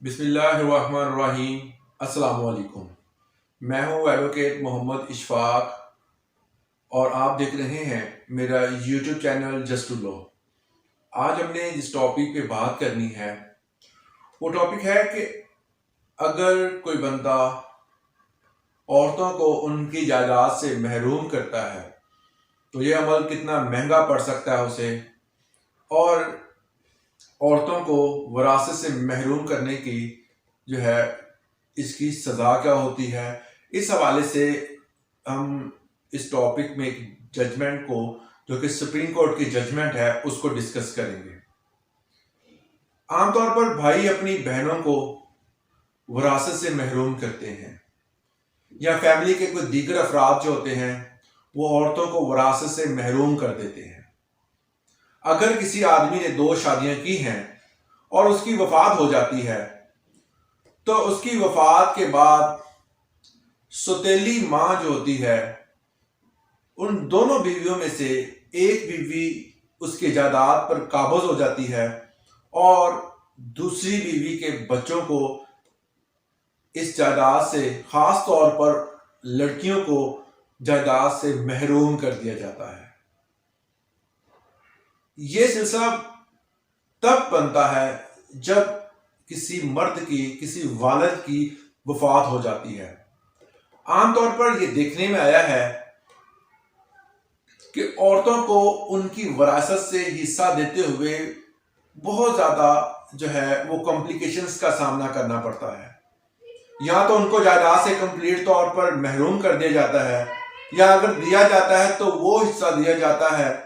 بسم اللہ الرحمن الرحیم۔ السلام علیکم۔ میں ہوں ایڈوکیٹ محمد اشفاق اور آپ دیکھ رہے ہیں میرا یوٹیوب چینل جسٹ لا۔ آج ہم نے جس ٹاپک پہ بات کرنی ہے وہ ٹاپک ہے کہ اگر کوئی بندہ عورتوں کو ان کی جائیداد سے محروم کرتا ہے تو یہ عمل کتنا مہنگا پڑ سکتا ہے اسے، اور عورتوں کو وراثت سے محروم کرنے کی جو ہے اس کی سزا کیا ہوتی ہے۔ اس حوالے سے ہم اس ٹاپک میں ایک ججمنٹ کو جو کہ سپریم کورٹ کی ججمنٹ ہے اس کو ڈسکس کریں گے۔ عام طور پر بھائی اپنی بہنوں کو وراثت سے محروم کرتے ہیں، یا فیملی کے کوئی دیگر افراد جو ہوتے ہیں وہ عورتوں کو وراثت سے محروم کر دیتے ہیں۔ اگر کسی آدمی نے 2 شادیاں کی ہیں اور اس کی وفات ہو جاتی ہے تو اس کی وفات کے بعد سوتیلی ماں جو ہوتی ہے ان دونوں بیویوں میں سے ایک بیوی اس کی جائیداد پر قابض ہو جاتی ہے اور دوسری بیوی کے بچوں کو اس جائیداد سے، خاص طور پر لڑکیوں کو جائیداد سے محروم کر دیا جاتا ہے۔ یہ سلسلہ تب بنتا ہے جب کسی مرد کی، کسی والد کی وفات ہو جاتی ہے۔ عام طور پر یہ دیکھنے میں آیا ہے کہ عورتوں کو ان کی وراثت سے حصہ دیتے ہوئے بہت زیادہ جو ہے وہ کمپلیکیشنز کا سامنا کرنا پڑتا ہے۔ یا تو ان کو جائیداد سے کمپلیٹ طور پر محروم کر دیا جاتا ہے، یا اگر دیا جاتا ہے تو وہ حصہ دیا جاتا ہے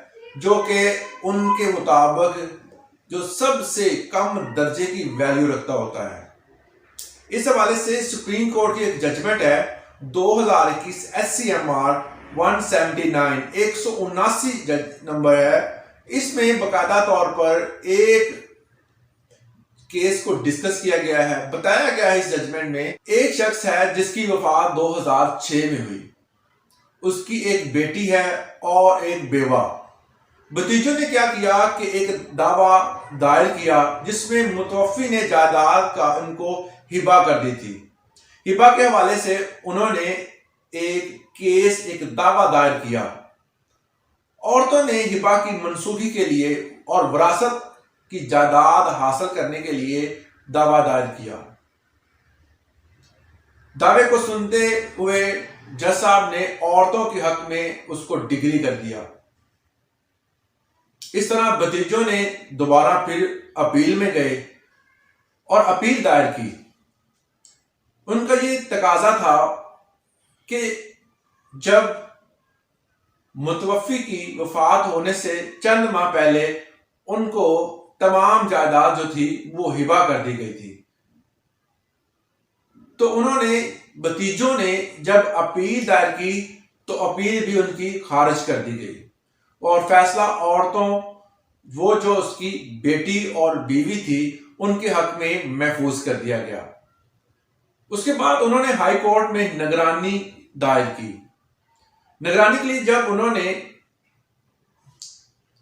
جو کہ ان کے مطابق جو سب سے کم درجے کی ویلیو رکھتا ہوتا ہے۔ اس حوالے سے سپریم کورٹ کی ایک ججمنٹ ہے 2021 SCMR 179 179 نمبر ہے۔ اس میں باقاعدہ طور پر ایک کیس کو ڈسکس کیا گیا ہے، بتایا گیا ہے اس ججمنٹ میں۔ ایک شخص ہے جس کی وفات 2006 میں ہوئی، اس کی ایک بیٹی ہے اور ایک بیوہ۔ بھتیجوں نے کیا کیا کہ ایک دعویٰ دائر کیا جس میں متوفی نے جائیداد کا ان کو ہبہ کر دی تھی۔ ہبہ کے حوالے سے انہوں نے ایک دعویٰ دائر کیا۔ عورتوں نے ہبہ کی منسوخی کے لیے اور وراثت کی جائیداد حاصل کرنے کے لیے دعویٰ دائر کیا۔ دعوے کو سنتے ہوئے جج صاحب نے عورتوں کے حق میں اس کو ڈگری کر دیا۔ اس طرح بھتیجوں نے دوبارہ پھر اپیل میں گئے اور اپیل دائر کی۔ ان کا یہ تقاضا تھا کہ جب متوفی کی وفات ہونے سے چند ماہ پہلے ان کو تمام جائیداد جو تھی وہ ہبہ کر دی گئی تھی، تو انہوں نے بھتیجوں نے جب اپیل دائر کی تو اپیل بھی ان کی خارج کر دی گئی اور فیصلہ عورتوں، وہ جو اس کی بیٹی اور بیوی تھی، ان کے حق میں محفوظ کر دیا گیا۔ اس کے بعد انہوں نے ہائی کورٹ میں نگرانی دائر کی۔ نگرانی کے لیے جب انہوں نے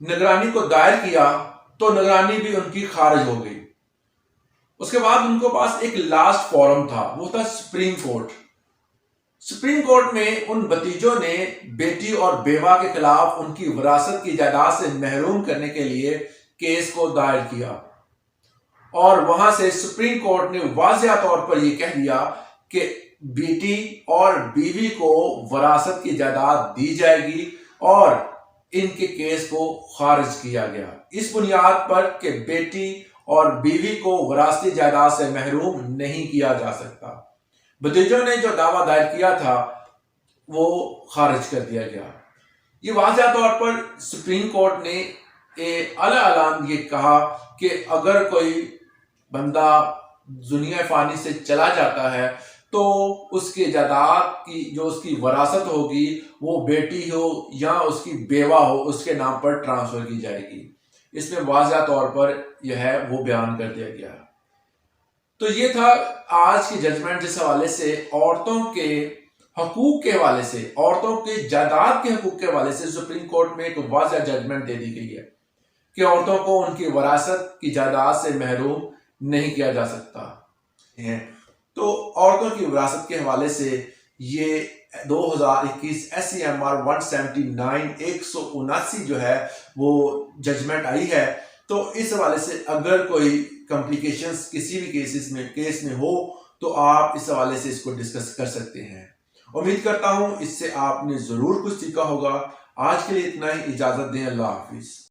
نگرانی کو دائر کیا تو نگرانی بھی ان کی خارج ہو گئی۔ اس کے بعد ان کو پاس ایک لاسٹ فورم تھا، وہ تھا سپریم کورٹ۔ سپریم کورٹ میں ان بھتیجوں نے بیٹی اور بیوہ کے خلاف ان کی وراثت کی جائیداد سے محروم کرنے کے لیے کیس کو دائر کیا، اور وہاں سے سپریم کورٹ نے واضح طور پر یہ کہہ دیا کہ بیٹی اور بیوی کو وراثت کی جائیداد دی جائے گی، اور ان کے کیس کو خارج کیا گیا اس بنیاد پر کہ بیٹی اور بیوی کو وراثتی جائیداد سے محروم نہیں کیا جا سکتا۔ بھتیجوں نے جو دعویٰ دائر کیا تھا وہ خارج کر دیا گیا۔ یہ واضح طور پر سپریم کورٹ نے اعلان یہ کہا کہ اگر کوئی بندہ دنیا فانی سے چلا جاتا ہے تو اس کی جائیداد کی جو اس کی وراثت ہوگی وہ بیٹی ہو یا اس کی بیوہ ہو، اس کے نام پر ٹرانسفر کی جائے گی۔ اس میں واضح طور پر یہ ہے وہ بیان کر دیا گیا۔ تو یہ تھا آج کی ججمنٹ، جس حوالے سے عورتوں کے حقوق کے حوالے سے، عورتوں کے جائیداد کے حقوق کے حوالے سے سپریم کورٹ میں ایک واضح ججمنٹ دے دی گئی ہے کہ عورتوں کو ان کی وراثت کی جائیداد سے محروم نہیں کیا جا سکتا۔ ہیں. تو عورتوں کی وراثت کے حوالے سے یہ 2021 SCMR 179 جو ہے وہ ججمنٹ آئی ہے. تو اس حوالے سے اگر کوئی کمپلیکیشنز کسی بھی کیس میں ہو تو آپ اس حوالے سے اس کو ڈسکس کر سکتے ہیں. امید کرتا ہوں اس سے آپ نے ضرور کچھ سیکھا ہوگا. آج کے لیے اتنا ہی. اجازت دیں. اللہ حافظ.